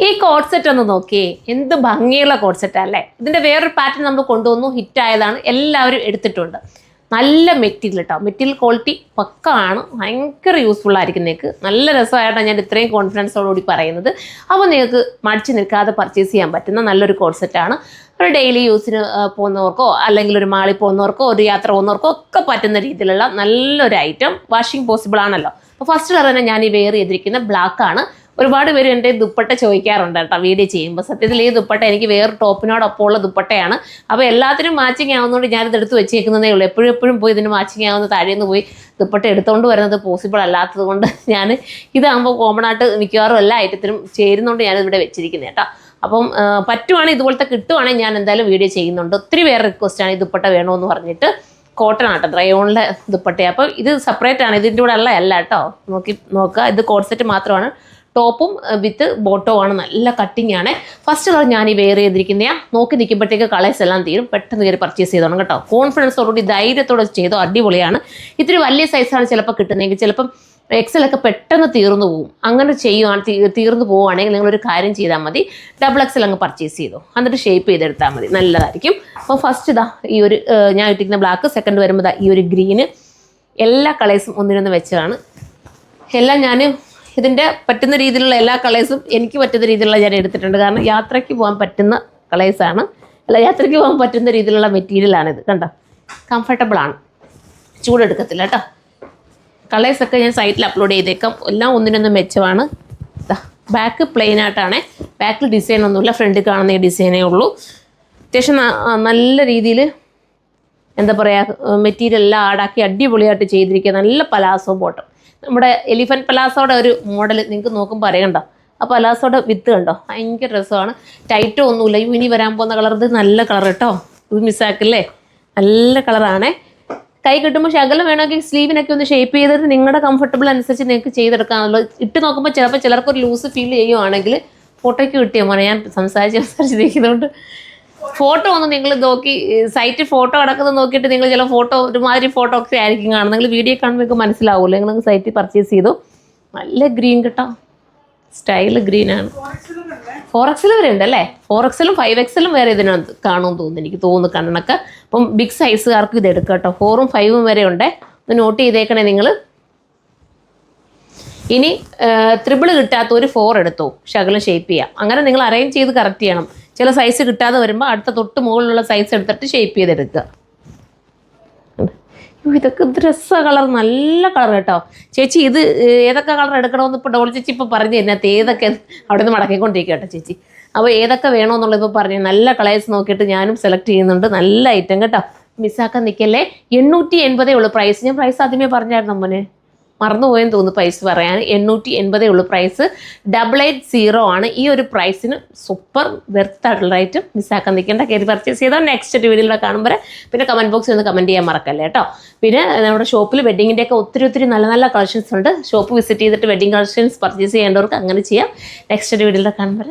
ഈ code set ഒന്ന് നോക്കിയേ, എന്ത് ഭംഗിയുള്ള കോഡ് സെറ്റാ അല്ലേ. ഇതിൻ്റെ വേറൊരു പാറ്റേൺ നമ്മൾ കൊണ്ടുവന്നു, ഹിറ്റായതാണ്, എല്ലാവരും എടുത്തിട്ടുണ്ട്. നല്ല മെറ്റീരിയൽ കേട്ടോ, മെറ്റീരിയൽ ക്വാളിറ്റി പക്കാണ്, ഭയങ്കര യൂസ്ഫുൾ ആയിരിക്കും നിങ്ങൾക്ക്. നല്ല രസമായിട്ടാണ് ഞാൻ ഇത്രയും കോൺഫിഡൻസോടുകൂടി പറയുന്നത്. അപ്പോൾ നിങ്ങൾക്ക് മടിച്ച് നിൽക്കാതെ പർച്ചേസ് ചെയ്യാൻ പറ്റുന്ന നല്ലൊരു കോഡ് സെറ്റാണ്. ഒരു ഡെയിലി യൂസിന് പോകുന്നവർക്കോ അല്ലെങ്കിൽ ഒരു മാളിൽ പോകുന്നവർക്കോ ഒരു യാത്ര പോകുന്നവർക്കോ ഒക്കെ പറ്റുന്ന രീതിയിലുള്ള നല്ലൊരു ഐറ്റം. വാഷിംഗ് പോസിബിൾ ആണല്ലോ. അപ്പോൾ ഫസ്റ്റ് കളർ തന്നെ ഞാൻ ഈ വെയർ ചെയ്തിരിക്കുന്ന ബ്ലാക്കാണ്. ഒരുപാട് പേര് എൻ്റെ ദുപ്പട്ട ചോദിക്കാറുണ്ട് കേട്ടോ വീഡിയോ ചെയ്യുമ്പോൾ. സത്യത്തിൽ ഈ ദുപ്പട്ട എനിക്ക് വേറെ ടോപ്പിനോടൊപ്പം ഉള്ള ദുപ്പട്ടയാണ്. അപ്പോൾ എല്ലാത്തിനും മാച്ചിങ് ആവുന്നതുകൊണ്ട് ഞാനിത് എടുത്ത് വെച്ചേക്കുന്നതേ ഉള്ളൂ. എപ്പോഴും പോയി ഇതിന് മാച്ചിങ് ആവുന്ന താഴേന്ന് പോയി ദുപ്പട്ട എടുത്തുകൊണ്ട് വരുന്നത് പോസിബിൾ അല്ലാത്തത് കൊണ്ട് ഞാൻ ഇതാകുമ്പോൾ കോമൺ ആയിട്ട് മിക്കവാറും എല്ലാ ഐറ്റത്തിനും ചേരുന്നതുകൊണ്ട് ഞാനിവിടെ വെച്ചിരിക്കുന്നത് കേട്ടോ. അപ്പം പറ്റുവാണെങ്കിൽ ഇതുപോലത്തെ കിട്ടുവാണെങ്കിൽ ഞാൻ എന്തായാലും വീഡിയോ ചെയ്യുന്നുണ്ട്. ഒത്തിരി പേര് റിക്വസ്റ്റാണ് ഈ ദുപ്പട്ട വേണമെന്ന് പറഞ്ഞിട്ട്. കോട്ടൺ ആട്ടോ, റയോണിലെ ദുപ്പട്ടയാണ്. അപ്പോൾ ഇത് സെപ്പറേറ്റ് ആണ്, ഇതിൻ്റെ കൂടെ അല്ല കേട്ടോ. നോക്കുക, ഇത് കോഡ് സെറ്റ് മാത്രമാണ്. ടോപ്പും വിത്ത് ബോട്ടവും ആണ്, നല്ല കട്ടിങ് ആണ്. ഫസ്റ്റ് കളർ ഞാൻ ഈ വെയർ ചെയ്തിരിക്കുന്നതാണ്. നോക്കി നിൽക്കുമ്പോഴത്തേക്ക് കളേഴ്സ് എല്ലാം തീരും. പെട്ടെന്ന് കയറി പർച്ചേസ് ചെയ്തോണം കേട്ടോ. കോൺഫിഡൻസോടുകൂടി ധൈര്യത്തോടെ ചെയ്തോ, അടിപൊളിയാണ്. ഇത്തിരി വലിയ സൈസാണ് ചിലപ്പോൾ കിട്ടുന്നതെങ്കിൽ, ചിലപ്പം എക്സലൊക്കെ പെട്ടെന്ന് തീർന്നു പോകും. അങ്ങനെ ചെയ്യുവാണ്, തീർന്നു പോവുകയാണെങ്കിൽ നിങ്ങളൊരു കാര്യം ചെയ്താൽ മതി, ഡബിൾ എക്സൽ അങ്ങ് പർച്ചേസ് ചെയ്തോ, എന്നിട്ട് ഷേപ്പ് ചെയ്തെടുത്താൽ മതി, നല്ലതായിരിക്കും. അപ്പോൾ ഫസ്റ്റ് ഇതാ ഈ ഒരു ഞാൻ ഇട്ടിരിക്കുന്ന ബ്ലാക്ക്, സെക്കൻഡ് വരുമ്പോൾ ഈ ഒരു ഗ്രീന്, എല്ലാ കളേഴ്സും ഒന്നിനൊന്ന് വെച്ചതാണ്. എല്ലാം ഞാൻ ഇതിൻ്റെ പറ്റുന്ന രീതിയിലുള്ള എല്ലാ കളേഴ്സും എനിക്ക് പറ്റുന്ന രീതിയിലുള്ള ഞാൻ എടുത്തിട്ടുണ്ട്. കാരണം യാത്രയ്ക്ക് പോകാൻ പറ്റുന്ന കളേഴ്സാണ്, യാത്രയ്ക്ക് പോകാൻ പറ്റുന്ന രീതിയിലുള്ള മെറ്റീരിയലാണിത്. കണ്ടോ, കംഫർട്ടബിളാണ്, ചൂടെടുക്കത്തില്ല കേട്ടോ. കളേഴ്സൊക്കെ ഞാൻ സൈറ്റിൽ അപ്ലോഡ് ചെയ്തേക്കാം. എല്ലാം ഒന്നിനൊന്നും മെച്ചമാണ്. ബാക്ക് പ്ലെയിൻ ആയിട്ടാണ്, ബാക്കിൽ ഡിസൈൻ ഒന്നുമില്ല, ഫ്രണ്ടിൽ കാണുന്ന ഈ ഡിസൈനേ ഉള്ളൂ. അത്യാവശ്യം നല്ല രീതിയിൽ എന്താ പറയുക, മെറ്റീരിയൽ എല്ലാം ആടാക്കി അടിപൊളിയായിട്ട് ചെയ്തിരിക്കുക. നല്ല പലാസോ ബോട്ടം, നമ്മുടെ എലിഫൻറ്റ് പലാസോയുടെ ഒരു മോഡൽ നിങ്ങൾക്ക് നോക്കുമ്പോൾ അറിയണ്ടോ. ആ പലാസോയുടെ വിത്ത് കണ്ടോ, ഭയങ്കര രസമാണ്. ടൈറ്റോ ഒന്നുമില്ല. ഇനി വരാൻ പോകുന്ന കളർ, ഇത് നല്ല കളർ കേട്ടോ, ഇത് മിസ്സാക്കില്ലേ, നല്ല കളറാണേ. കൈ കിട്ടുമ്പോൾ ശകലം വേണമെങ്കിൽ സ്ലീവിനൊക്കെ ഒന്ന് ഷേപ്പ് ചെയ്തിട്ട് നിങ്ങളുടെ കംഫർട്ടബിൾ അനുസരിച്ച് നിങ്ങൾക്ക് ചെയ്തെടുക്കാമല്ലോ. ഇട്ട് നോക്കുമ്പോൾ ചിലപ്പോൾ ചിലർക്കൊരു ലൂസ് ഫീൽ ചെയ്യുവാണെങ്കിൽ ഫോട്ടോയ്ക്ക് കിട്ടിയോ മോനെ, ഞാൻ സംസാരിച്ചിരിക്കുന്നതുകൊണ്ട് ഫോട്ടോ ഒന്ന് നിങ്ങൾ നോക്കി, സൈറ്റിൽ ഫോട്ടോ കിടക്കുന്നത് നോക്കിയിട്ട് നിങ്ങൾ ചില ഫോട്ടോ ഒരുമാതിരി ഫോട്ടോ ഒക്കെ ആയിരിക്കും കാണുന്നത്. നിങ്ങൾ വീഡിയോ കാണുമ്പോൾ നിങ്ങൾക്ക് മനസ്സിലാവുമല്ലോ. നിങ്ങൾ സൈറ്റിൽ പർച്ചേസ് ചെയ്തു. നല്ല ഗ്രീൻ കേട്ടോ, സ്റ്റൈൽ ഗ്രീനാണ്. 4XL വരെ ഉണ്ട് അല്ലേ, 4XL 5XL വേറെ ഇതിനകത്ത് കാണുമെന്ന് തോന്നുന്നു, എനിക്ക് തോന്നുന്നു കണ്ണൊക്കെ. അപ്പം ബിഗ് സൈസുകാർക്ക് ഇത് എടുക്കുക കേട്ടോ. 4ഉം 5ഉം വരെ ഉണ്ട്, ഒന്ന് നോട്ട് ചെയ്തേക്കണേ നിങ്ങൾ. ഇനി ത്രിബിൾ കിട്ടാത്ത ഒരു 4 എടുത്തോ, ശകലം ഷേപ്പ് ചെയ്യാം. അങ്ങനെ നിങ്ങൾ അറേഞ്ച് ചെയ്ത് കറക്റ്റ് ചെയ്യണം. ചില സൈസ് കിട്ടാതെ വരുമ്പോൾ അടുത്ത തൊട്ട് മുകളിലുള്ള സൈസ് എടുത്തിട്ട് ഷേപ്പ് ചെയ്തെടുക്കുക. ഇതൊക്കെ ഡ്രസ്സ കളർ, നല്ല കളർ കേട്ടോ. ചേച്ചി ഇത് ഏതൊക്കെ കളർ എടുക്കണമെന്ന് ഇപ്പോൾ ഡോൾ ചേച്ചി ഇപ്പോൾ പറഞ്ഞു തരുന്നത്, ഏതൊക്കെ അവിടെ നിന്ന് മടക്കിക്കൊണ്ടിരിക്കുക കേട്ടോ ചേച്ചി. അപ്പോൾ ഏതൊക്കെ വേണമെന്നുള്ളത് ഇപ്പോൾ പറഞ്ഞു, നല്ല കളേഴ്സ് നോക്കിയിട്ട് ഞാനും സെലക്ട് ചെയ്യുന്നുണ്ട്. നല്ല ഐറ്റം കേട്ടോ, മിസ്സാക്കാൻ നിൽക്കല്ലേ. 880 ഉള്ളൂ പ്രൈസ്. ഞാൻ പ്രൈസ് ആദ്യമേ പറഞ്ഞായിരുന്നു മോനെ, മറന്നുപോയെന്ന് തോന്നുന്നു പ്രൈസ് പറയാൻ. 880 ഉള്ളൂ പ്രൈസ്. 880 ആണ്. ഈ ഒരു പ്രൈസിന് സൂപ്പർ വെർത്തായിട്ടുള്ള ഐറ്റം, മിസ്സാക്കാൻ നിൽക്കേണ്ട, കയറി പർച്ചേസ് ചെയ്താൽ നെക്സ്റ്റ് വീഡിയോയിലൂടെ കാണുമ്പോൾ. പിന്നെ കമൻറ്റ് ബോക്സിൽ ഒന്ന് കമൻറ്റ് ചെയ്യാൻ മറക്കല്ലേ കേട്ടോ. പിന്നെ നമ്മുടെ ഷോപ്പിൽ വെഡ്ഡിങ്ങിൻ്റെ ഒക്കെ ഒത്തിരി നല്ല കളക്ഷൻസ് ഉണ്ട്. ഷോപ്പ് വിസിറ്റ് ചെയ്തിട്ട് വെഡ്ഡിങ് കളക്ഷൻസ് പർച്ചേസ് ചെയ്യേണ്ടവർക്ക് അങ്ങനെ ചെയ്യാം. നെക്സ്റ്റ് വീഡിയോയിലൂടെ കാണുമ്പോൾ